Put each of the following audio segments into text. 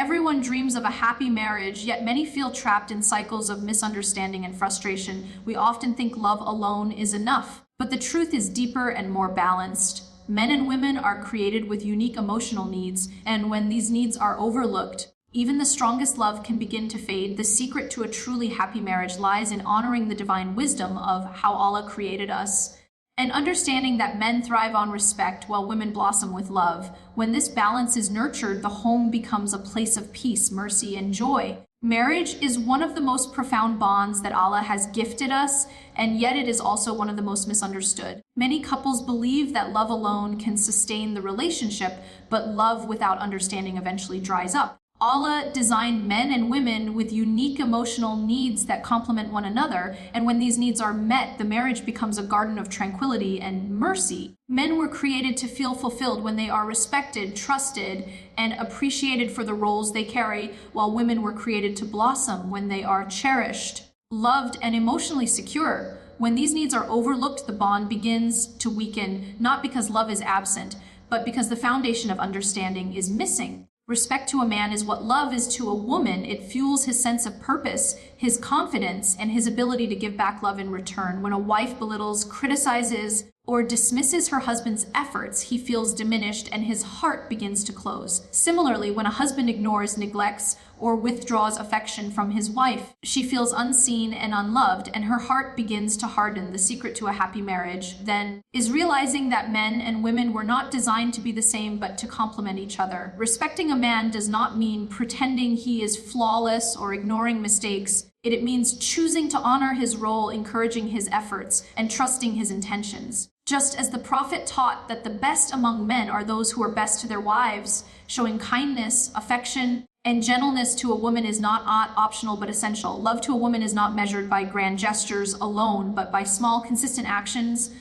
Everyone dreams of a happy marriage, yet many feel trapped in cycles of misunderstanding and frustration. We often think love alone is enough, but the truth is deeper and more balanced. Men and women are created with unique emotional needs, and when these needs are overlooked, even the strongest love can begin to fade. The secret to a truly happy marriage lies in honoring the divine wisdom of how Allah created us, and understanding that men thrive on respect while women blossom with love. When this balance is nurtured, the home becomes a place of peace, mercy, and joy. Marriage is one of the most profound bonds that Allah has gifted us, and yet it is also one of the most misunderstood. Many couples believe that love alone can sustain the relationship, but love without understanding eventually dries up. Allah designed men and women with unique emotional needs that complement one another, and when these needs are met, the marriage becomes a garden of tranquility and mercy. Men were created to feel fulfilled when they are respected, trusted, and appreciated for the roles they carry, while women were created to blossom when they are cherished, loved, and emotionally secure. When these needs are overlooked, the bond begins to weaken, not because love is absent, but because the foundation of understanding is missing. Respect to a man is what love is to a woman. It fuels his sense of purpose, his confidence, and his ability to give back love in return. When a wife belittles, criticizes, or dismisses her husband's efforts, he feels diminished and his heart begins to close. Similarly, when a husband ignores, neglects, or withdraws affection from his wife, she feels unseen and unloved, and her heart begins to harden. The secret to a happy marriage, then, is realizing that men and women were not designed to be the same, but to complement each other. Respecting a man does not mean pretending he is flawless or ignoring mistakes. It means choosing to honor his role, encouraging his efforts, and trusting his intentions. Just as the Prophet taught that the best among men are those who are best to their wives, showing kindness, affection, and gentleness to a woman is not optional but essential. Love to a woman is not measured by grand gestures alone, but by small, consistent actions,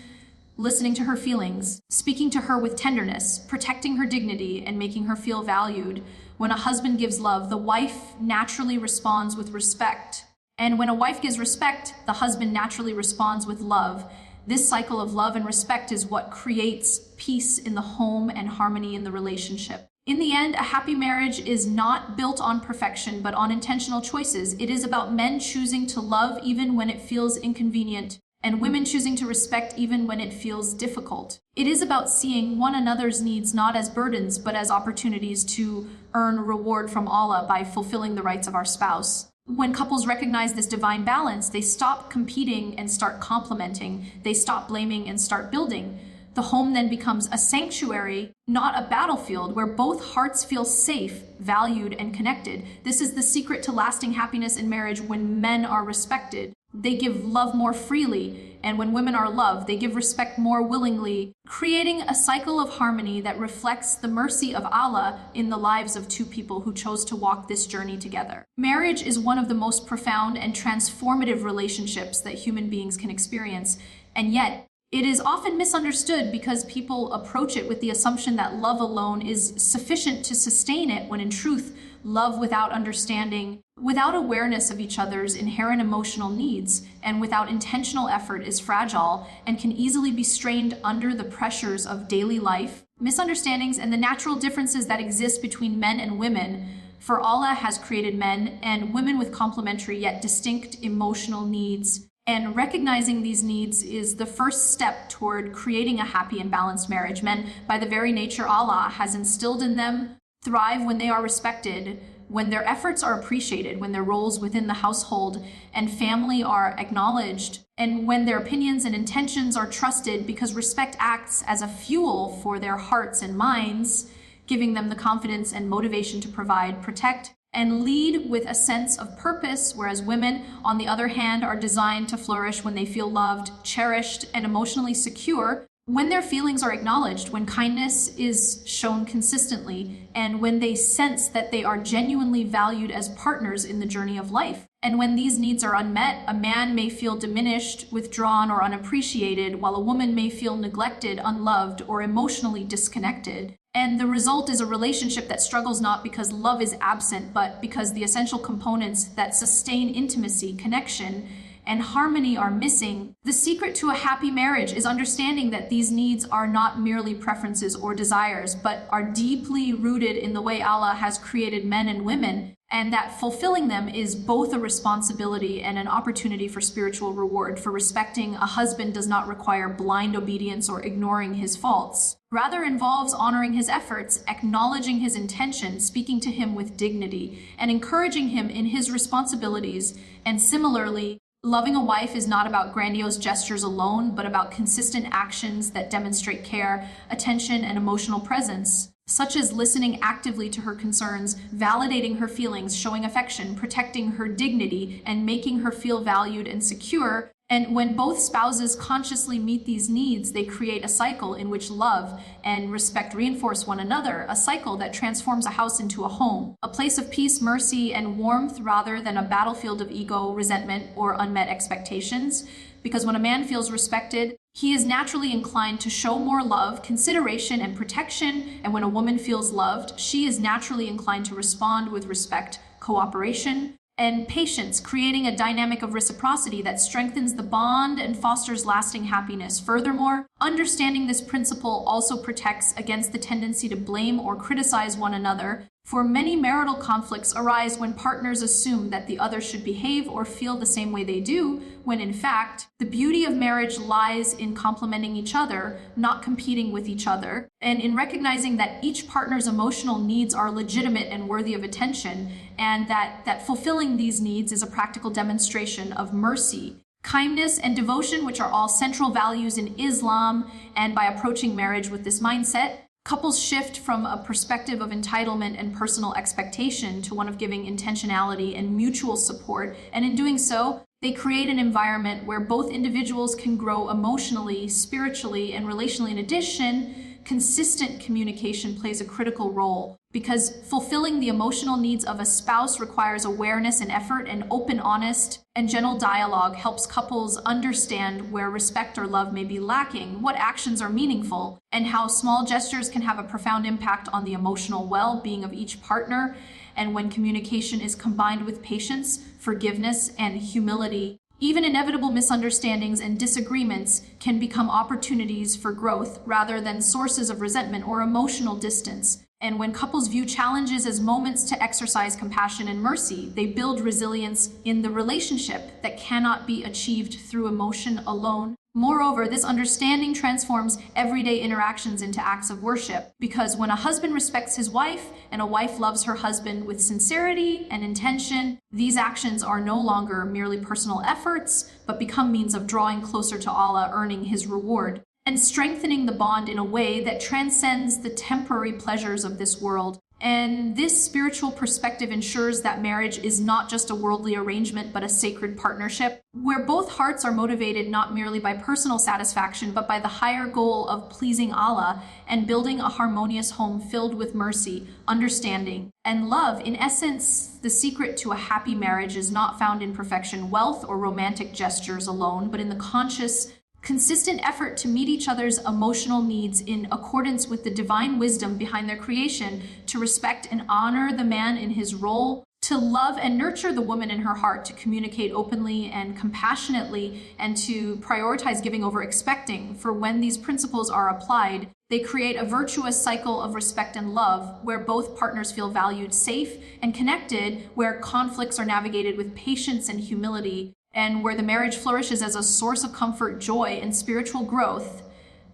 listening to her feelings, speaking to her with tenderness, protecting her dignity, and making her feel valued. When a husband gives love, the wife naturally responds with respect. And when a wife gives respect, the husband naturally responds with love. This cycle of love and respect is what creates peace in the home and harmony in the relationship. In the end, a happy marriage is not built on perfection, but on intentional choices. It is about men choosing to love even when it feels inconvenient, and women choosing to respect even when it feels difficult. It is about seeing one another's needs not as burdens, but as opportunities to earn reward from Allah by fulfilling the rights of our spouse. When couples recognize this divine balance, they stop competing and start complementing. They stop blaming and start building. The home then becomes a sanctuary, not a battlefield, where both hearts feel safe, valued, and connected. This is the secret to lasting happiness in marriage. When men are respected, they give love more freely, and when women are loved, they give respect more willingly, creating a cycle of harmony that reflects the mercy of Allah in the lives of two people who chose to walk this journey together. Marriage is one of the most profound and transformative relationships that human beings can experience, and yet it is often misunderstood because people approach it with the assumption that love alone is sufficient to sustain it, when in truth, love without understanding, without awareness of each other's inherent emotional needs, and without intentional effort is fragile and can easily be strained under the pressures of daily life, misunderstandings, and the natural differences that exist between men and women. For Allah has created men and women with complementary yet distinct emotional needs, and recognizing these needs is the first step toward creating a happy and balanced marriage. Men, by the very nature Allah has instilled in them, thrive when they are respected, when their efforts are appreciated, when their roles within the household and family are acknowledged, and when their opinions and intentions are trusted, because respect acts as a fuel for their hearts and minds, giving them the confidence and motivation to provide, protect, and lead with a sense of purpose, whereas women, on the other hand, are designed to flourish when they feel loved, cherished, and emotionally secure, when their feelings are acknowledged, when kindness is shown consistently, and when they sense that they are genuinely valued as partners in the journey of life. And when these needs are unmet, a man may feel diminished, withdrawn, or unappreciated, while a woman may feel neglected, unloved, or emotionally disconnected. And the result is a relationship that struggles not because love is absent, but because the essential components that sustain intimacy, connection, and harmony are missing. The secret to a happy marriage is understanding that these needs are not merely preferences or desires, but are deeply rooted in the way Allah has created men and women, and that fulfilling them is both a responsibility and an opportunity for spiritual reward. For respecting a husband does not require blind obedience or ignoring his faults. Rather involves honoring his efforts, acknowledging his intention, speaking to him with dignity, and encouraging him in his responsibilities. And similarly, loving a wife is not about grandiose gestures alone, but about consistent actions that demonstrate care, attention, and emotional presence, such as listening actively to her concerns, validating her feelings, showing affection, protecting her dignity, and making her feel valued and secure. And when both spouses consciously meet these needs, they create a cycle in which love and respect reinforce one another, a cycle that transforms a house into a home, a place of peace, mercy, and warmth rather than a battlefield of ego, resentment, or unmet expectations. Because when a man feels respected, he is naturally inclined to show more love, consideration, and protection. And when a woman feels loved, she is naturally inclined to respond with respect, cooperation, and patience, creating a dynamic of reciprocity that strengthens the bond and fosters lasting happiness. Furthermore, understanding this principle also protects against the tendency to blame or criticize one another, for many marital conflicts arise when partners assume that the other should behave or feel the same way they do, when in fact, the beauty of marriage lies in complementing each other, not competing with each other, and in recognizing that each partner's emotional needs are legitimate and worthy of attention, and that fulfilling these needs is a practical demonstration of mercy, kindness, and devotion, which are all central values in Islam. And by approaching marriage with this mindset, couples shift from a perspective of entitlement and personal expectation to one of giving intentionality and mutual support. And in doing so, they create an environment where both individuals can grow emotionally, spiritually, and relationally. In addition, consistent communication plays a critical role, because fulfilling the emotional needs of a spouse requires awareness and effort, and open, honest, and gentle dialogue helps couples understand where respect or love may be lacking, what actions are meaningful, and how small gestures can have a profound impact on the emotional well-being of each partner. And when communication is combined with patience, forgiveness, and humility, even inevitable misunderstandings and disagreements can become opportunities for growth rather than sources of resentment or emotional distance. And when couples view challenges as moments to exercise compassion and mercy, they build resilience in the relationship that cannot be achieved through emotion alone. Moreover, this understanding transforms everyday interactions into acts of worship, because when a husband respects his wife and a wife loves her husband with sincerity and intention, these actions are no longer merely personal efforts, but become means of drawing closer to Allah, earning his reward, and strengthening the bond in a way that transcends the temporary pleasures of this world. And this spiritual perspective ensures that marriage is not just a worldly arrangement, but a sacred partnership, where both hearts are motivated not merely by personal satisfaction, but by the higher goal of pleasing Allah and building a harmonious home filled with mercy, understanding, and love. In essence, the secret to a happy marriage is not found in perfection, wealth, or romantic gestures alone, but in the conscious, consistent effort to meet each other's emotional needs in accordance with the divine wisdom behind their creation, to respect and honor the man in his role, to love and nurture the woman in her heart, to communicate openly and compassionately, and to prioritize giving over expecting. For when these principles are applied, they create a virtuous cycle of respect and love, where both partners feel valued, safe, and connected, where conflicts are navigated with patience and humility, and where the marriage flourishes as a source of comfort, joy, and spiritual growth,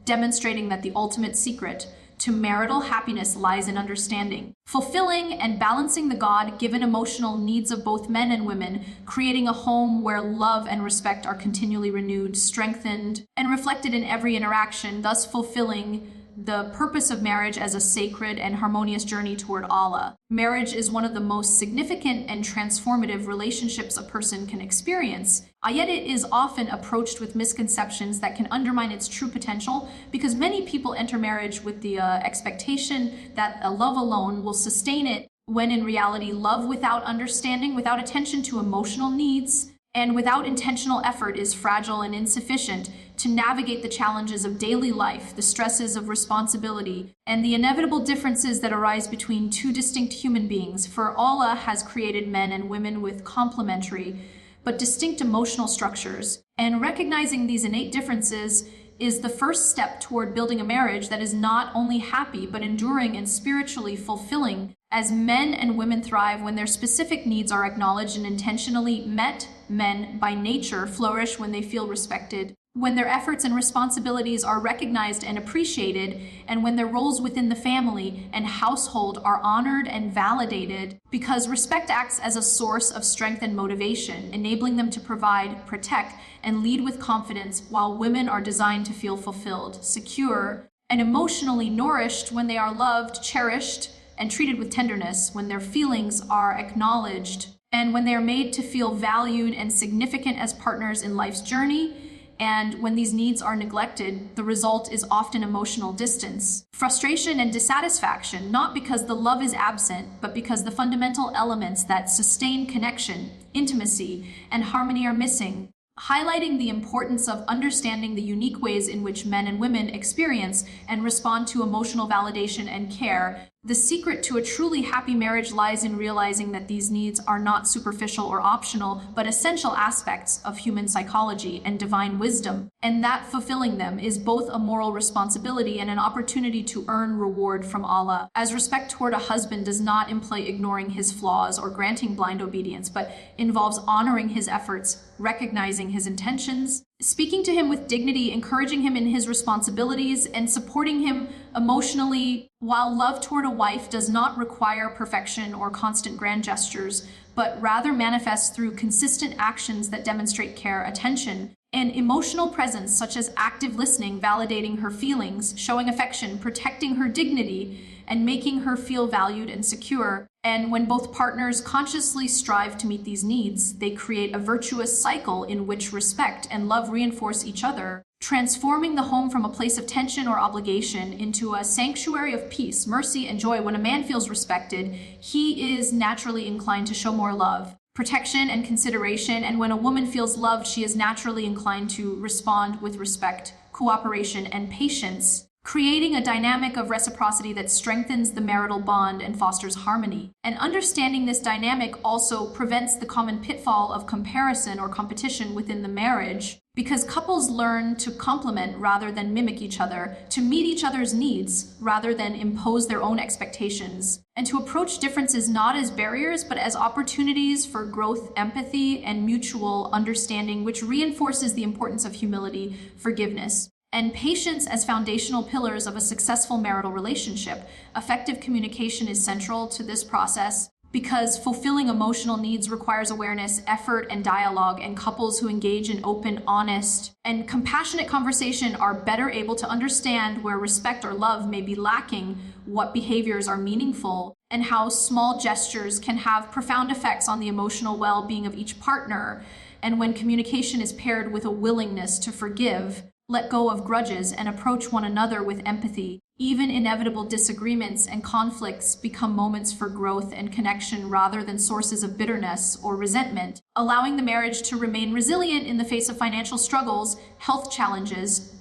demonstrating that the ultimate secret to marital happiness lies in understanding, fulfilling, and balancing the God-given emotional needs of both men and women, creating a home where love and respect are continually renewed, strengthened, and reflected in every interaction, thus fulfilling the purpose of marriage as a sacred and harmonious journey toward Allah. Marriage is one of the most significant and transformative relationships a person can experience, yet it is often approached with misconceptions that can undermine its true potential, because many people enter marriage with the expectation that a love alone will sustain it, when in reality, love without understanding, without attention to emotional needs, and without intentional effort is fragile and insufficient to navigate the challenges of daily life, the stresses of responsibility, and the inevitable differences that arise between two distinct human beings. For Allah has created men and women with complementary but distinct emotional structures. And recognizing these innate differences is the first step toward building a marriage that is not only happy, but enduring and spiritually fulfilling, as men and women thrive when their specific needs are acknowledged and intentionally met. Men, by nature, flourish when they feel respected, when their efforts and responsibilities are recognized and appreciated, and when their roles within the family and household are honored and validated, because respect acts as a source of strength and motivation, enabling them to provide, protect, and lead with confidence, while women are designed to feel fulfilled, secure, and emotionally nourished when they are loved, cherished, and treated with tenderness, when their feelings are acknowledged, and when they are made to feel valued and significant as partners in life's journey. And when these needs are neglected, the result is often emotional distance, frustration, and dissatisfaction, not because the love is absent, but because the fundamental elements that sustain connection, intimacy, and harmony are missing. Highlighting the importance of understanding the unique ways in which men and women experience and respond to emotional validation and care, the secret to a truly happy marriage lies in realizing that these needs are not superficial or optional, but essential aspects of human psychology and divine wisdom, and that fulfilling them is both a moral responsibility and an opportunity to earn reward from Allah. As respect toward a husband does not imply ignoring his flaws or granting blind obedience, but involves honoring his efforts, recognizing his intentions, speaking to him with dignity, encouraging him in his responsibilities, and supporting him emotionally. While love toward a wife does not require perfection or constant grand gestures, but rather manifests through consistent actions that demonstrate care, attention, and emotional presence, such as active listening, validating her feelings, showing affection, protecting her dignity, and making her feel valued and secure. And when both partners consciously strive to meet these needs, they create a virtuous cycle in which respect and love reinforce each other, transforming the home from a place of tension or obligation into a sanctuary of peace, mercy, and joy. When a man feels respected, he is naturally inclined to show more love, protection, and consideration. And when a woman feels loved, she is naturally inclined to respond with respect, cooperation, and patience, creating a dynamic of reciprocity that strengthens the marital bond and fosters harmony. And understanding this dynamic also prevents the common pitfall of comparison or competition within the marriage, because couples learn to complement rather than mimic each other, to meet each other's needs rather than impose their own expectations, and to approach differences not as barriers but as opportunities for growth, empathy, and mutual understanding, which reinforces the importance of humility, forgiveness, and patience as foundational pillars of a successful marital relationship. Effective communication is central to this process, because fulfilling emotional needs requires awareness, effort, and dialogue, and couples who engage in open, honest, and compassionate conversation are better able to understand where respect or love may be lacking, what behaviors are meaningful, and how small gestures can have profound effects on the emotional well-being of each partner. And when communication is paired with a willingness to forgive, let go of grudges, and approach one another with empathy, even inevitable disagreements and conflicts become moments for growth and connection rather than sources of bitterness or resentment, allowing the marriage to remain resilient in the face of financial struggles, health challenges,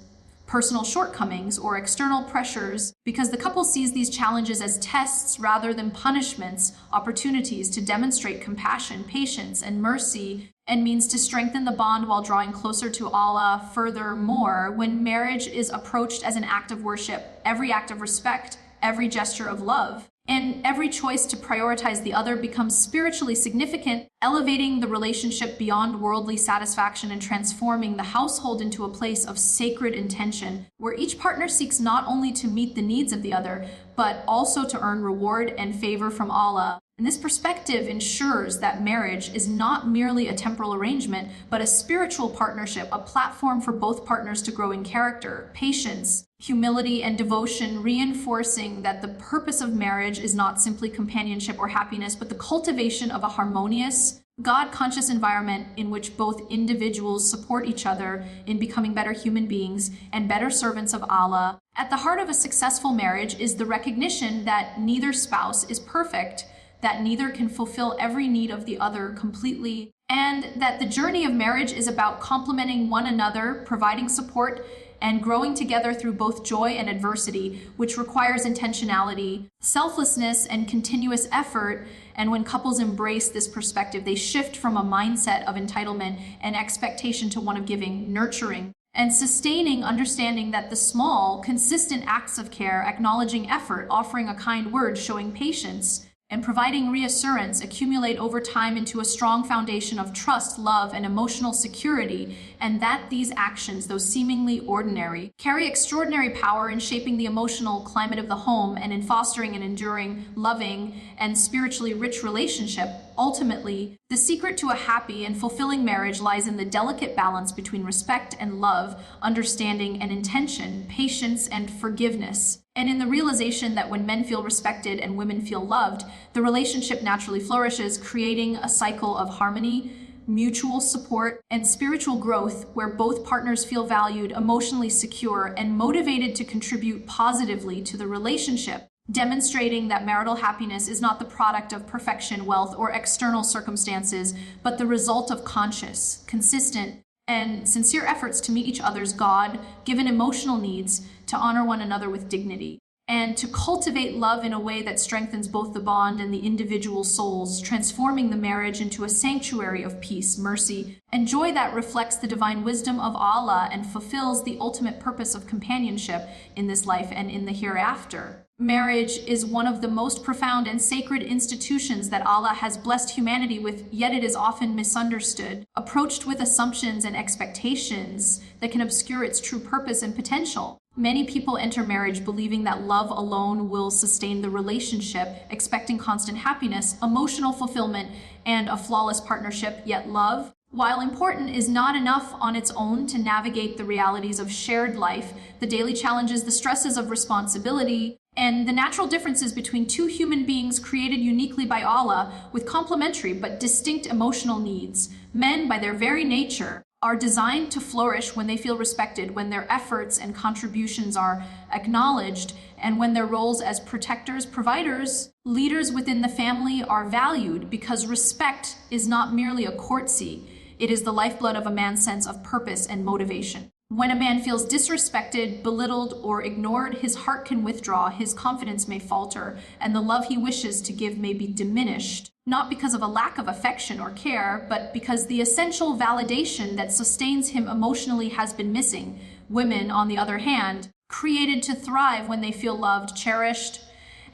personal shortcomings, or external pressures, because the couple sees these challenges as tests rather than punishments, opportunities to demonstrate compassion, patience, and mercy, and means to strengthen the bond while drawing closer to Allah. Furthermore, when marriage is approached as an act of worship, every act of respect, every gesture of love, and every choice to prioritize the other becomes spiritually significant, elevating the relationship beyond worldly satisfaction and transforming the household into a place of sacred intention, where each partner seeks not only to meet the needs of the other, but also to earn reward and favor from Allah. And this perspective ensures that marriage is not merely a temporal arrangement, but a spiritual partnership, a platform for both partners to grow in character, patience, humility, and devotion, reinforcing that the purpose of marriage is not simply companionship or happiness, but the cultivation of a harmonious, God-conscious environment in which both individuals support each other in becoming better human beings and better servants of Allah. At the heart of a successful marriage is the recognition that neither spouse is perfect, that neither can fulfill every need of the other completely, and that the journey of marriage is about complementing one another, providing support, and growing together through both joy and adversity, which requires intentionality, selflessness, and continuous effort. And when couples embrace this perspective, they shift from a mindset of entitlement and expectation to one of giving, nurturing, and sustaining, understanding that the small, consistent acts of care, acknowledging effort, offering a kind word, showing patience, and providing reassurance accumulate over time into a strong foundation of trust, love, and emotional security, and that these actions, though seemingly ordinary, carry extraordinary power in shaping the emotional climate of the home and in fostering an enduring, loving, and spiritually rich relationship. Ultimately, the secret to a happy and fulfilling marriage lies in the delicate balance between respect and love, understanding and intention, patience and forgiveness, and in the realization that when men feel respected and women feel loved, the relationship naturally flourishes, creating a cycle of harmony, mutual support, and spiritual growth where both partners feel valued, emotionally secure, and motivated to contribute positively to the relationship, demonstrating that marital happiness is not the product of perfection, wealth, or external circumstances, but the result of conscious, consistent, and sincere efforts to meet each other's God-given emotional needs, to honor one another with dignity, and to cultivate love in a way that strengthens both the bond and the individual souls, transforming the marriage into a sanctuary of peace, mercy, and joy that reflects the divine wisdom of Allah and fulfills the ultimate purpose of companionship in this life and in the hereafter. Marriage is one of the most profound and sacred institutions that Allah has blessed humanity with, yet it is often misunderstood, approached with assumptions and expectations that can obscure its true purpose and potential. Many people enter marriage believing that love alone will sustain the relationship, expecting constant happiness, emotional fulfillment, and a flawless partnership, yet love, while important, is not enough on its own to navigate the realities of shared life, the daily challenges, the stresses of responsibility, and the natural differences between two human beings created uniquely by Allah with complementary but distinct emotional needs. Men, by their very nature, are designed to flourish when they feel respected, when their efforts and contributions are acknowledged, and when their roles as protectors, providers, leaders within the family are valued, because respect is not merely a courtesy, it is the lifeblood of a man's sense of purpose and motivation. When a man feels disrespected, belittled, or ignored, his heart can withdraw, his confidence may falter, and the love he wishes to give may be diminished, not because of a lack of affection or care, but because the essential validation that sustains him emotionally has been missing. Women, on the other hand, created to thrive when they feel loved, cherished,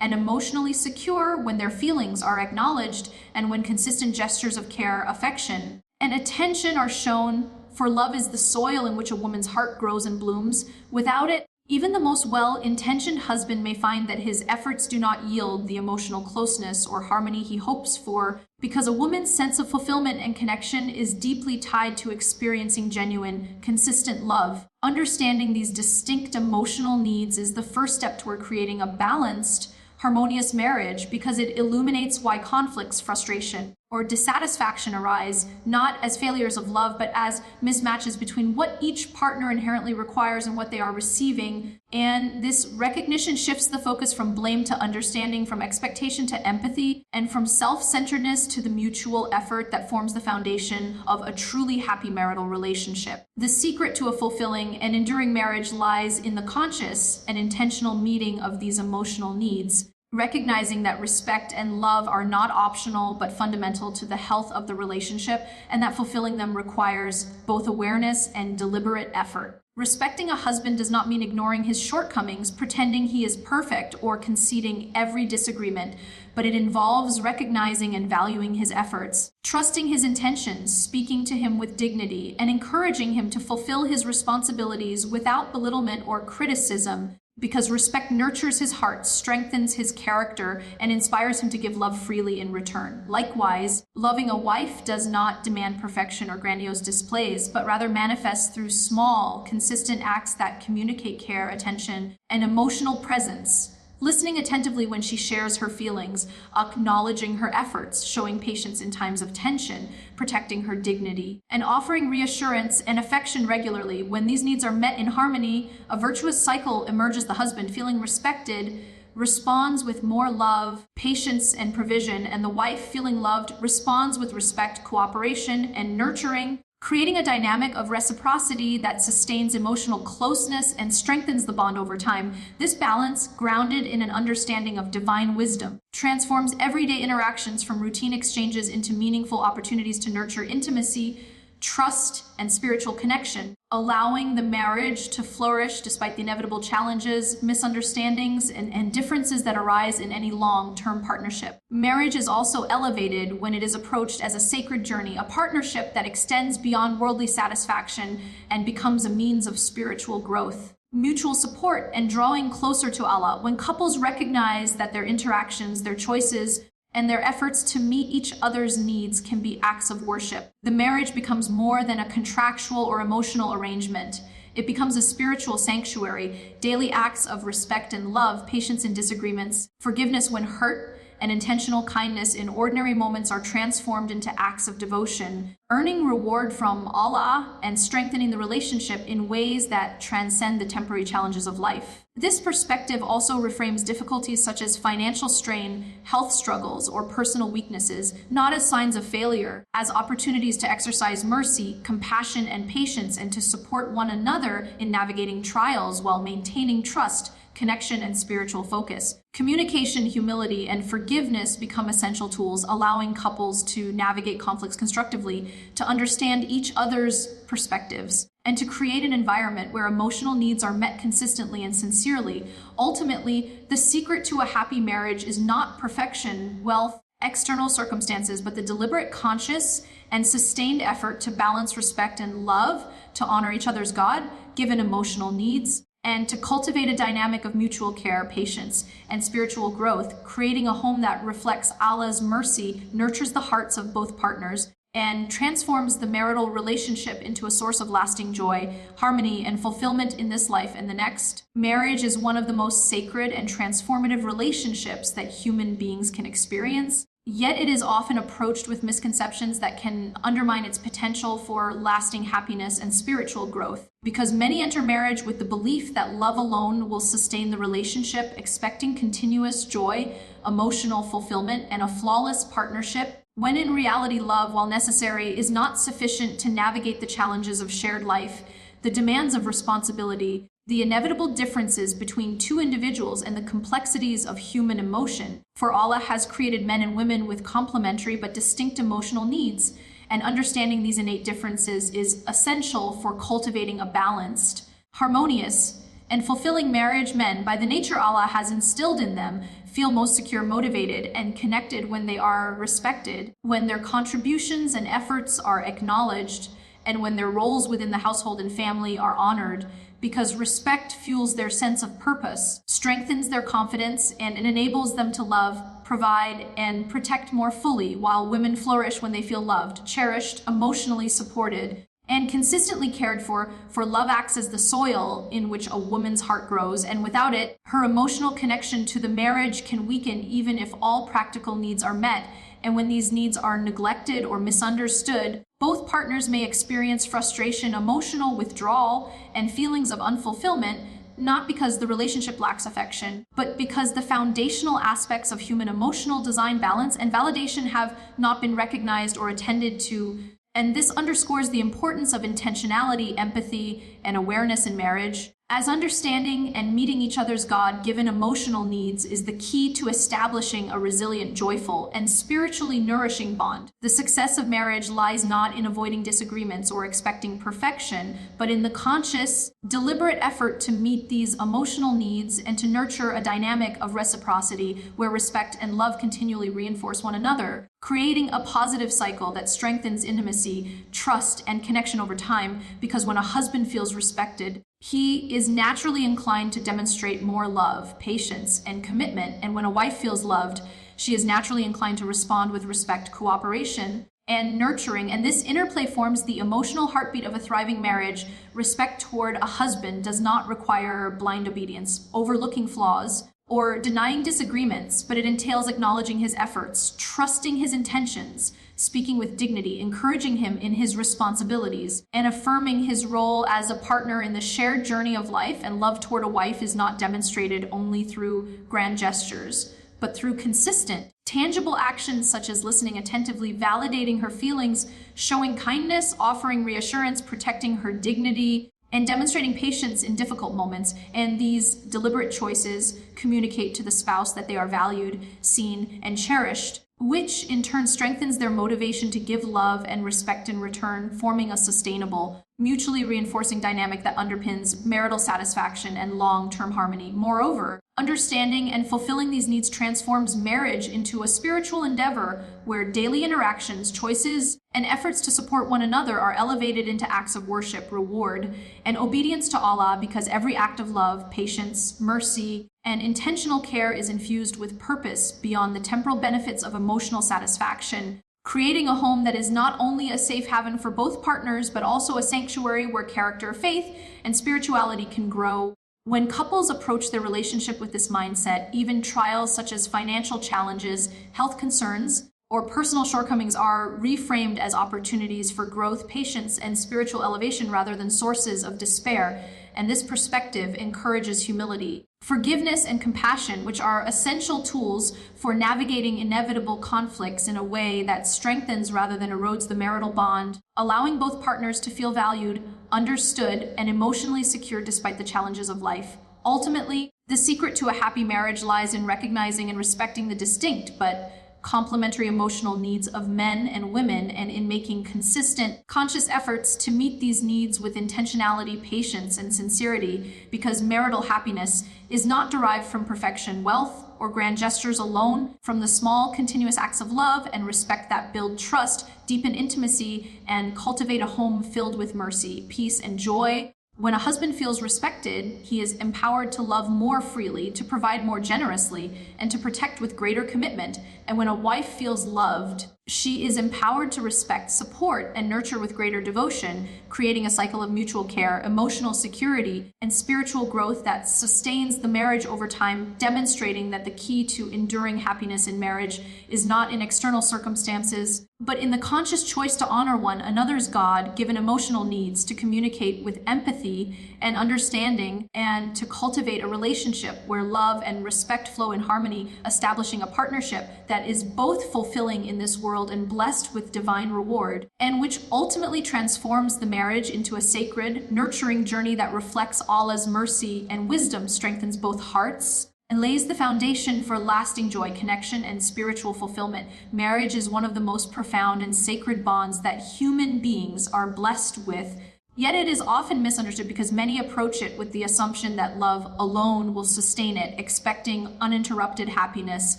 and emotionally secure when their feelings are acknowledged and when consistent gestures of care, affection, and attention are shown. For love is the soil in which a woman's heart grows and blooms. Without it, even the most well-intentioned husband may find that his efforts do not yield the emotional closeness or harmony he hopes for, because a woman's sense of fulfillment and connection is deeply tied to experiencing genuine, consistent love. Understanding these distinct emotional needs is the first step toward creating a balanced, harmonious marriage, because it illuminates why conflicts, frustration, or dissatisfaction arise, not as failures of love, but as mismatches between what each partner inherently requires and what they are receiving. And this recognition shifts the focus from blame to understanding, from expectation to empathy, and from self-centeredness to the mutual effort that forms the foundation of a truly happy marital relationship. The secret to a fulfilling and enduring marriage lies in the conscious and intentional meeting of these emotional needs, recognizing that respect and love are not optional but fundamental to the health of the relationship, and that fulfilling them requires both awareness and deliberate effort. Respecting a husband does not mean ignoring his shortcomings, pretending he is perfect, or conceding every disagreement, but it involves recognizing and valuing his efforts, trusting his intentions, speaking to him with dignity, and encouraging him to fulfill his responsibilities without belittlement or criticism, because respect nurtures his heart, strengthens his character, and inspires him to give love freely in return. Likewise, loving a wife does not demand perfection or grandiose displays, but rather manifests through small, consistent acts that communicate care, attention, and emotional presence. Listening attentively when she shares her feelings, acknowledging her efforts, showing patience in times of tension, protecting her dignity, and offering reassurance and affection regularly. When these needs are met in harmony, a virtuous cycle emerges. The husband, feeling respected, responds with more love, patience, and provision, and the wife, feeling loved, responds with respect, cooperation, and nurturing. creating a dynamic of reciprocity that sustains emotional closeness and strengthens the bond over time. This balance, grounded in an understanding of divine wisdom, transforms everyday interactions from routine exchanges into meaningful opportunities to nurture intimacy, trust, and spiritual connection, allowing the marriage to flourish despite the inevitable challenges, misunderstandings, and differences that arise in any long-term partnership. Marriage is also elevated when it is approached as a sacred journey, a partnership that extends beyond worldly satisfaction and becomes a means of spiritual growth. Mutual support and drawing closer to Allah. When couples recognize that their interactions, their choices, and their efforts to meet each other's needs can be acts of worship, the marriage becomes more than a contractual or emotional arrangement. It becomes a spiritual sanctuary. Daily acts of respect and love, patience in disagreements, forgiveness when hurt, and intentional kindness in ordinary moments are transformed into acts of devotion, earning reward from Allah and strengthening the relationship in ways that transcend the temporary challenges of life. This perspective also reframes difficulties such as financial strain, health struggles, or personal weaknesses, not as signs of failure, as opportunities to exercise mercy, compassion, and patience, and to support one another in navigating trials while maintaining trust, connection, and spiritual focus. Communication, humility, and forgiveness become essential tools, allowing couples to navigate conflicts constructively, to understand each other's perspectives, and to create an environment where emotional needs are met consistently and sincerely. Ultimately, the secret to a happy marriage is not perfection, wealth, external circumstances, but the deliberate, conscious, and sustained effort to balance respect and love, to honor each other's God, given emotional needs, and to cultivate a dynamic of mutual care, patience, and spiritual growth, creating a home that reflects Allah's mercy, nurtures the hearts of both partners, and transforms the marital relationship into a source of lasting joy, harmony, and fulfillment in this life and the next. Marriage is one of the most sacred and transformative relationships that human beings can experience. Yet it is often approached with misconceptions that can undermine its potential for lasting happiness and spiritual growth. Because many enter marriage with the belief that love alone will sustain the relationship, expecting continuous joy, emotional fulfillment, and a flawless partnership, when in reality love, while necessary, is not sufficient to navigate the challenges of shared life, the demands of responsibility, the inevitable differences between two individuals, and the complexities of human emotion. For Allah has created men and women with complementary but distinct emotional needs, and understanding these innate differences is essential for cultivating a balanced, harmonious, and fulfilling marriage. Men, by the nature Allah has instilled in them, feel most secure, motivated, and connected when they are respected, when their contributions and efforts are acknowledged, and when their roles within the household and family are honored, because respect fuels their sense of purpose, strengthens their confidence, and it enables them to love, provide, and protect more fully, while women flourish when they feel loved, cherished, emotionally supported, and consistently cared for love acts as the soil in which a woman's heart grows, and without it, her emotional connection to the marriage can weaken even if all practical needs are met. And when these needs are neglected or misunderstood, both partners may experience frustration, emotional withdrawal, and feelings of unfulfillment, not because the relationship lacks affection, but because the foundational aspects of human emotional design, balance, and validation have not been recognized or attended to. And this underscores the importance of intentionality, empathy, and awareness in marriage, as understanding and meeting each other's God-given emotional needs is the key to establishing a resilient, joyful, and spiritually nourishing bond. The success of marriage lies not in avoiding disagreements or expecting perfection, but in the conscious, deliberate effort to meet these emotional needs and to nurture a dynamic of reciprocity where respect and love continually reinforce one another, creating a positive cycle that strengthens intimacy, trust, and connection over time. Because when a husband feels respected, he is naturally inclined to demonstrate more love, patience, and commitment. And when a wife feels loved, she is naturally inclined to respond with respect, cooperation, and nurturing. And this interplay forms the emotional heartbeat of a thriving marriage. Respect toward a husband does not require blind obedience, overlooking flaws, or denying disagreements, but it entails acknowledging his efforts, trusting his intentions, speaking with dignity, encouraging him in his responsibilities, and affirming his role as a partner in the shared journey of life. And love toward a wife is not demonstrated only through grand gestures, but through consistent, Tangible actions such as listening attentively, validating her feelings, showing kindness, offering reassurance, protecting her dignity, and demonstrating patience in difficult moments. And these deliberate choices communicate to the spouse that they are valued, seen, and cherished, which in turn strengthens their motivation to give love and respect in return, forming a sustainable, mutually reinforcing dynamic that underpins marital satisfaction and long-term harmony. Moreover, understanding and fulfilling these needs transforms marriage into a spiritual endeavor where daily interactions, choices, and efforts to support one another are elevated into acts of worship, reward, and obedience to Allah, because every act of love, patience, mercy, and intentional care is infused with purpose beyond the temporal benefits of emotional satisfaction, creating a home that is not only a safe haven for both partners, but also a sanctuary where character, faith, and spirituality can grow. When couples approach their relationship with this mindset, even trials such as financial challenges, health concerns, or personal shortcomings are reframed as opportunities for growth, patience, and spiritual elevation rather than sources of despair. And this perspective encourages humility, forgiveness, and compassion, which are essential tools for navigating inevitable conflicts in a way that strengthens rather than erodes the marital bond, allowing both partners to feel valued, understood, and emotionally secure despite the challenges of life. Ultimately, the secret to a happy marriage lies in recognizing and respecting the distinct but complementary emotional needs of men and women, and in making consistent, conscious efforts to meet these needs with intentionality, patience, and sincerity, because marital happiness is not derived from perfection, wealth, or grand gestures alone, from the small, continuous acts of love and respect that build trust, deepen intimacy, and cultivate a home filled with mercy, peace, and joy. When a husband feels respected, he is empowered to love more freely, to provide more generously, and to protect with greater commitment. And when a wife feels loved, she is empowered to respect, support, and nurture with greater devotion, creating a cycle of mutual care, emotional security, and spiritual growth that sustains the marriage over time, demonstrating that the key to enduring happiness in marriage is not in external circumstances, but in the conscious choice to honor one another's God-given emotional needs, to communicate with empathy and understanding, and to cultivate a relationship where love and respect flow in harmony, establishing a partnership that is both fulfilling in this world and blessed with divine reward, and which ultimately transforms the marriage into a sacred, nurturing journey that reflects Allah's mercy and wisdom, strengthens both hearts, and lays the foundation for lasting joy, connection, and spiritual fulfillment. Marriage is one of the most profound and sacred bonds that human beings are blessed with, yet it is often misunderstood because many approach it with the assumption that love alone will sustain it, expecting uninterrupted happiness,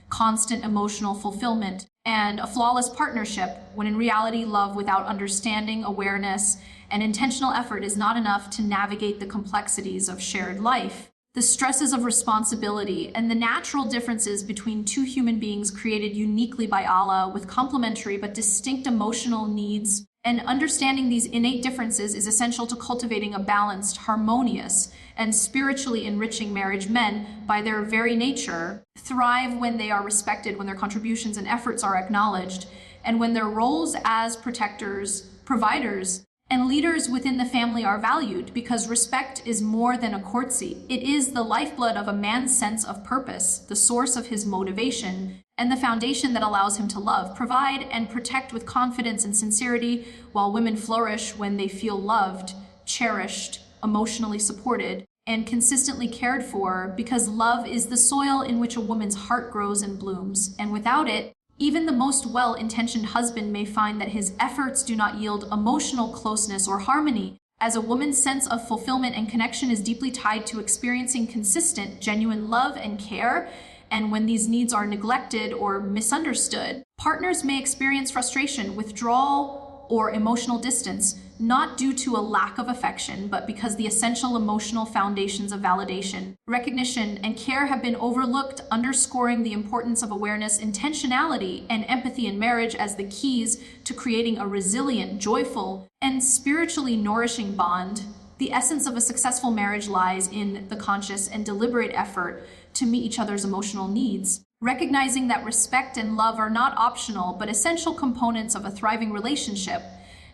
constant emotional fulfillment, and a flawless partnership, when in reality, love without understanding, awareness, and intentional effort is not enough to navigate the complexities of shared life, the stresses of responsibility, and the natural differences between two human beings created uniquely by Allah with complementary but distinct emotional needs. And understanding these innate differences is essential to cultivating a balanced, harmonious, and spiritually enriching marriage. Men, by their very nature, thrive when they are respected, when their contributions and efforts are acknowledged, and when their roles as protectors, providers, and leaders within the family are valued, because respect is more than a courtesy. It is the lifeblood of a man's sense of purpose, the source of his motivation, and the foundation that allows him to love, provide, and protect with confidence and sincerity, while women flourish when they feel loved, cherished, emotionally supported, and consistently cared for, because love is the soil in which a woman's heart grows and blooms. And without it, even the most well-intentioned husband may find that his efforts do not yield emotional closeness or harmony, as a woman's sense of fulfillment and connection is deeply tied to experiencing consistent, genuine love and care. And when these needs are neglected or misunderstood, partners may experience frustration, withdrawal, or emotional distance, not due to a lack of affection, but because the essential emotional foundations of validation, recognition, and care have been overlooked, underscoring the importance of awareness, intentionality, and empathy in marriage as the keys to creating a resilient, joyful, and spiritually nourishing bond. The essence of a successful marriage lies in the conscious and deliberate effort to meet each other's emotional needs, recognizing that respect and love are not optional but essential components of a thriving relationship.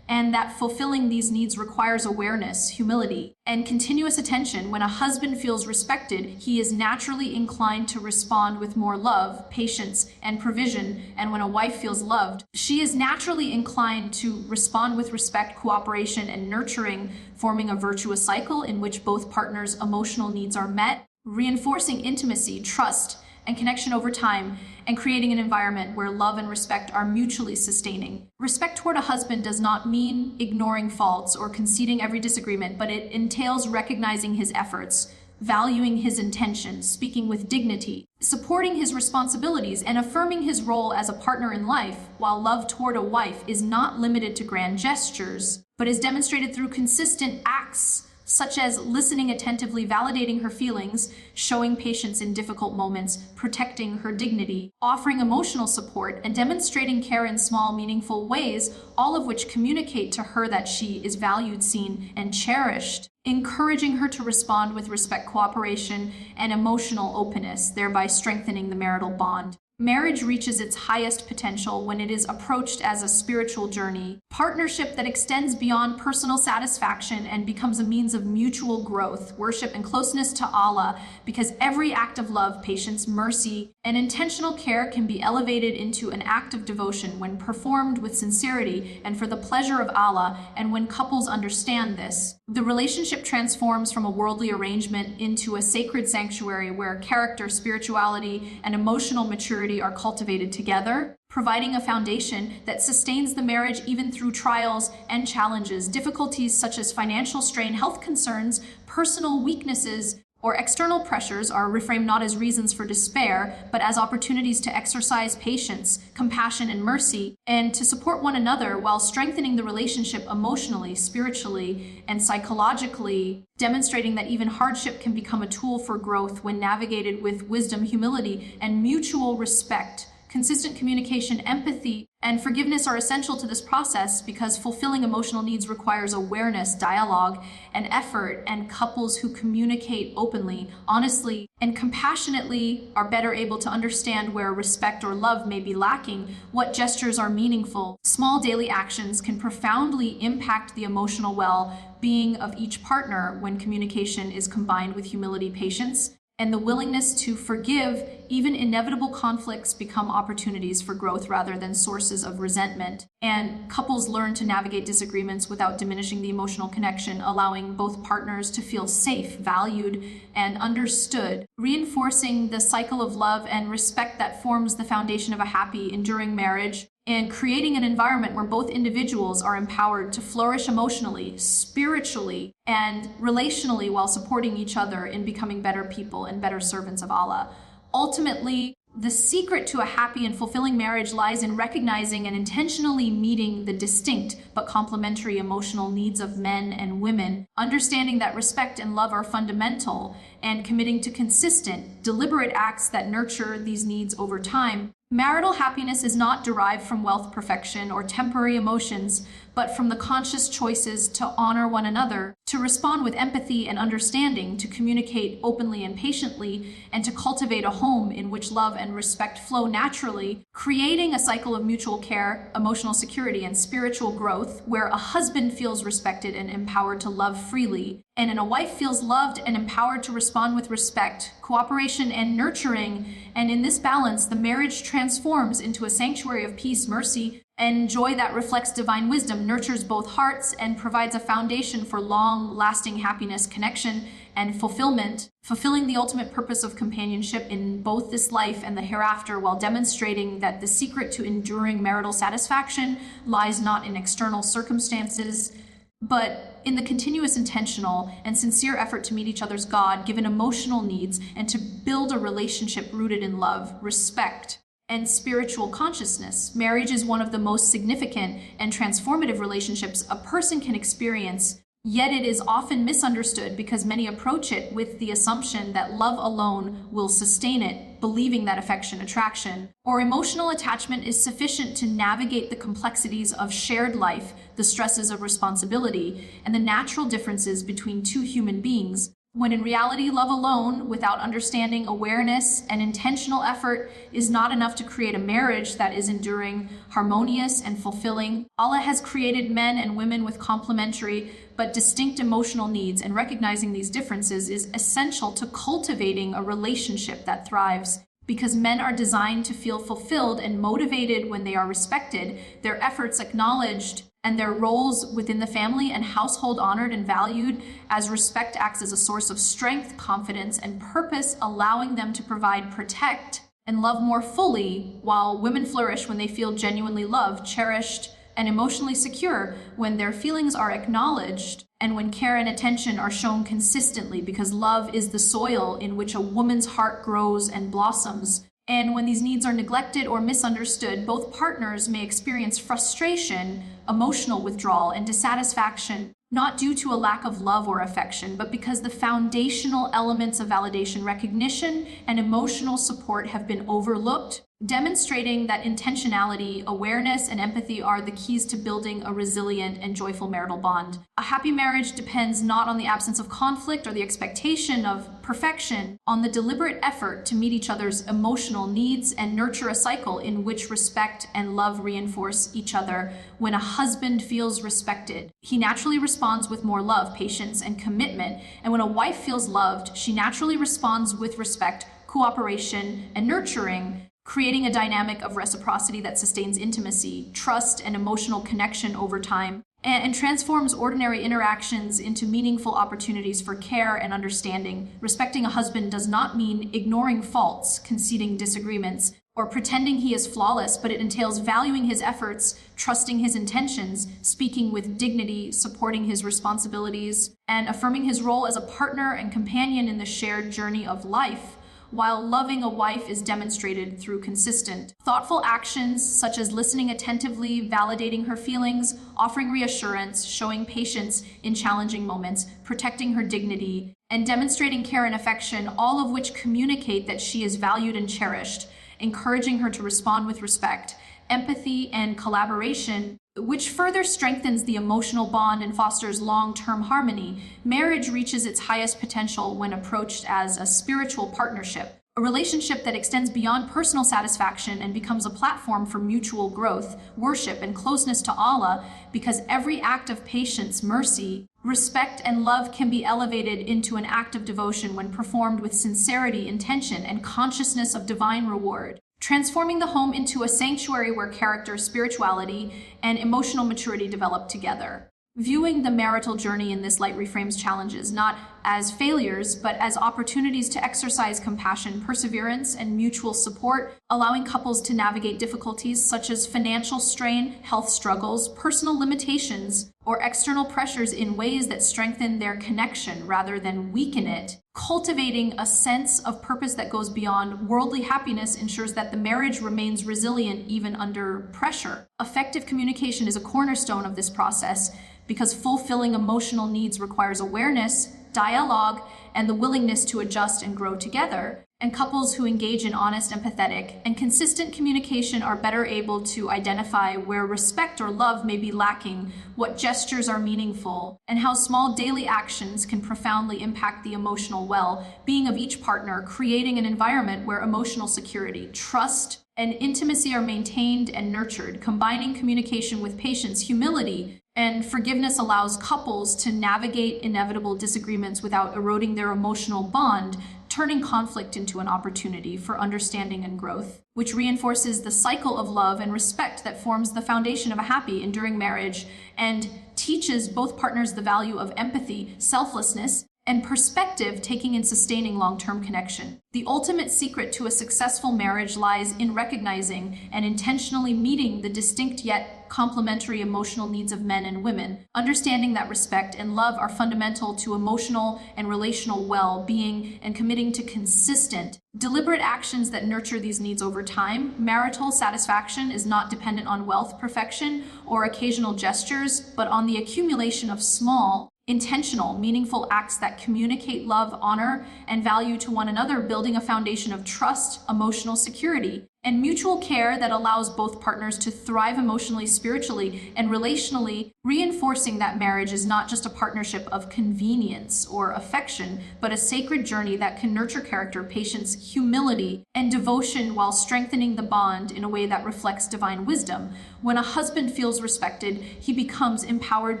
and that fulfilling these needs requires awareness, humility, and continuous attention. When a husband feels respected, he is naturally inclined to respond with more love, patience, and provision. And when a wife feels loved, she is naturally inclined to respond with respect, cooperation, and nurturing, forming a virtuous cycle in which both partners' emotional needs are met, reinforcing intimacy, trust, and connection over time, and creating an environment where love and respect are mutually sustaining. Respect toward a husband does not mean ignoring faults or conceding every disagreement, but it entails recognizing his efforts, valuing his intentions, speaking with dignity, supporting his responsibilities, and affirming his role as a partner in life, while love toward a wife is not limited to grand gestures, but is demonstrated through consistent acts, such as listening attentively, validating her feelings, showing patience in difficult moments, protecting her dignity, offering emotional support, and demonstrating care in small, meaningful ways, all of which communicate to her that she is valued, seen, and cherished, encouraging her to respond with respect, cooperation, and emotional openness, thereby strengthening the marital bond. Marriage reaches its highest potential when it is approached as a spiritual journey, partnership that extends beyond personal satisfaction and becomes a means of mutual growth, worship, and closeness to Allah, because every act of love, patience, mercy, and intentional care can be elevated into an act of devotion when performed with sincerity and for the pleasure of Allah. And when couples understand this, the relationship transforms from a worldly arrangement into a sacred sanctuary where character, spirituality, and emotional maturity are cultivated together, providing a foundation that sustains the marriage even through trials and challenges, difficulties such as financial strain, health concerns, personal weaknesses, or external pressures are reframed not as reasons for despair, but as opportunities to exercise patience, compassion, and mercy, and to support one another while strengthening the relationship emotionally, spiritually, and psychologically, demonstrating that even hardship can become a tool for growth when navigated with wisdom, humility, and mutual respect. Consistent communication, empathy, and forgiveness are essential to this process because fulfilling emotional needs requires awareness, dialogue, and effort, and couples who communicate openly, honestly, and compassionately are better able to understand where respect or love may be lacking, what gestures are meaningful. Small daily actions can profoundly impact the emotional well-being of each partner when communication is combined with humility, patience, and the willingness to forgive. Even inevitable conflicts become opportunities for growth rather than sources of resentment. And couples learn to navigate disagreements without diminishing the emotional connection, allowing both partners to feel safe, valued, and understood, reinforcing the cycle of love and respect that forms the foundation of a happy, enduring marriage, and creating an environment where both individuals are empowered to flourish emotionally, spiritually, and relationally while supporting each other in becoming better people and better servants of Allah. Ultimately, the secret to a happy and fulfilling marriage lies in recognizing and intentionally meeting the distinct but complementary emotional needs of men and women, understanding that respect and love are fundamental, and committing to consistent, deliberate acts that nurture these needs over time. Marital happiness is not derived from wealth, perfection, or temporary emotions, but from the conscious choices to honor one another, to respond with empathy and understanding, to communicate openly and patiently, and to cultivate a home in which love and respect flow naturally, creating a cycle of mutual care, emotional security, and spiritual growth, where a husband feels respected and empowered to love freely, and a wife feels loved and empowered to respond with respect, cooperation, and nurturing. And in this balance, the marriage transforms into a sanctuary of peace, mercy, and joy that reflects divine wisdom, nurtures both hearts, and provides a foundation for long-lasting happiness, connection, and fulfillment, fulfilling the ultimate purpose of companionship in both this life and the hereafter, while demonstrating that the secret to enduring marital satisfaction lies not in external circumstances, but in the continuous, intentional, and sincere effort to meet each other's God-given emotional needs and to build a relationship rooted in love, respect, and spiritual consciousness. Marriage is one of the most significant and transformative relationships a person can experience, yet it is often misunderstood because many approach it with the assumption that love alone will sustain it, believing that affection, attraction, or emotional attachment is sufficient to navigate the complexities of shared life, the stresses of responsibility, and the natural differences between two human beings. When in reality, love alone, without understanding, awareness, and intentional effort, is not enough to create a marriage that is enduring, harmonious, and fulfilling. Allah has created men and women with complementary but distinct emotional needs, and recognizing these differences is essential to cultivating a relationship that thrives. Because men are designed to feel fulfilled and motivated when they are respected, their efforts acknowledged, and their roles within the family and household honored and valued, as respect acts as a source of strength, confidence, and purpose, allowing them to provide, protect, and love more fully, while women flourish when they feel genuinely loved, cherished, and emotionally secure, when their feelings are acknowledged, and when care and attention are shown consistently, because love is the soil in which a woman's heart grows and blossoms. And when these needs are neglected or misunderstood, both partners may experience frustration, emotional withdrawal, and dissatisfaction, not due to a lack of love or affection, but because the foundational elements of validation, recognition, and emotional support have been overlooked, demonstrating that intentionality, awareness, and empathy are the keys to building a resilient and joyful marital bond. A happy marriage depends not on the absence of conflict or the expectation of perfection, on the deliberate effort to meet each other's emotional needs and nurture a cycle in which respect and love reinforce each other. When a husband feels respected, he naturally responds with more love, patience, and commitment. And when a wife feels loved, she naturally responds with respect, cooperation, and nurturing, creating a dynamic of reciprocity that sustains intimacy, trust, and emotional connection over time, and transforms ordinary interactions into meaningful opportunities for care and understanding. Respecting a husband does not mean ignoring faults, conceding disagreements, or pretending he is flawless, but it entails valuing his efforts, trusting his intentions, speaking with dignity, supporting his responsibilities, and affirming his role as a partner and companion in the shared journey of life. While loving a wife is demonstrated through consistent, thoughtful actions such as listening attentively, validating her feelings, offering reassurance, showing patience in challenging moments, protecting her dignity, and demonstrating care and affection, all of which communicate that she is valued and cherished, encouraging her to respond with respect, empathy, and collaboration, which further strengthens the emotional bond and fosters long-term harmony. Marriage reaches its highest potential when approached as a spiritual partnership, a relationship that extends beyond personal satisfaction and becomes a platform for mutual growth, worship, and closeness to Allah, because every act of patience, mercy, respect, and love can be elevated into an act of devotion when performed with sincerity, intention, and consciousness of divine reward, transforming the home into a sanctuary where character, spirituality, and emotional maturity develop together. Viewing the marital journey in this light reframes challenges not as failures, but as opportunities to exercise compassion, perseverance, and mutual support, allowing couples to navigate difficulties such as financial strain, health struggles, personal limitations, or external pressures in ways that strengthen their connection rather than weaken it. Cultivating a sense of purpose that goes beyond worldly happiness ensures that the marriage remains resilient even under pressure. Effective communication is a cornerstone of this process, because fulfilling emotional needs requires awareness, dialogue, and the willingness to adjust and grow together. And couples who engage in honest, empathetic, and consistent communication are better able to identify where respect or love may be lacking, what gestures are meaningful, and how small daily actions can profoundly impact the emotional well-being of each partner, creating an environment where emotional security, trust, and intimacy are maintained and nurtured. Combining communication with patience, humility, and forgiveness allows couples to navigate inevitable disagreements without eroding their emotional bond, turning conflict into an opportunity for understanding and growth, which reinforces the cycle of love and respect that forms the foundation of a happy, enduring marriage, and teaches both partners the value of empathy, selflessness, and perspective, taking and sustaining long-term connection. The ultimate secret to a successful marriage lies in recognizing and intentionally meeting the distinct yet complementary emotional needs of men and women, understanding that respect and love are fundamental to emotional and relational well-being, and committing to consistent, deliberate actions that nurture these needs over time. Marital satisfaction is not dependent on wealth, perfection, or occasional gestures, but on the accumulation of small, intentional, meaningful acts that communicate love, honor, and value to one another, building a foundation of trust, emotional security, and mutual care that allows both partners to thrive emotionally, spiritually, and relationally, reinforcing that marriage is not just a partnership of convenience or affection, but a sacred journey that can nurture character, patience, humility, and devotion while strengthening the bond in a way that reflects divine wisdom. When a husband feels respected, he becomes empowered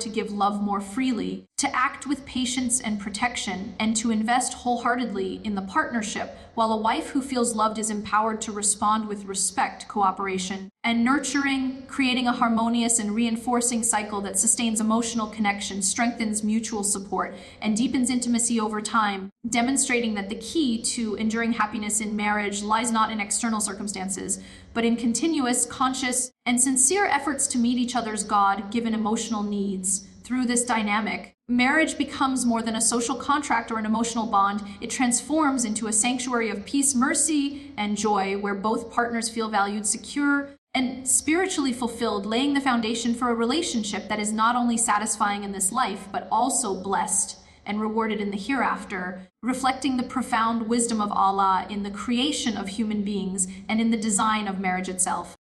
to give love more freely, to act with patience and protection, and to invest wholeheartedly in the partnership, while a wife who feels loved is empowered to respond with respect, cooperation, and nurturing, creating a harmonious and reinforcing cycle that sustains emotional connection, strengthens mutual support, and deepens intimacy over time, demonstrating that the key to enduring happiness in marriage lies not in external circumstances, but in continuous, conscious, and sincere efforts to meet each other's God-given emotional needs. Through this dynamic, marriage becomes more than a social contract or an emotional bond. It transforms into a sanctuary of peace, mercy, and joy, where both partners feel valued, secure, and spiritually fulfilled, laying the foundation for a relationship that is not only satisfying in this life, but also blessed and rewarded in the hereafter, reflecting the profound wisdom of Allah in the creation of human beings and in the design of marriage itself.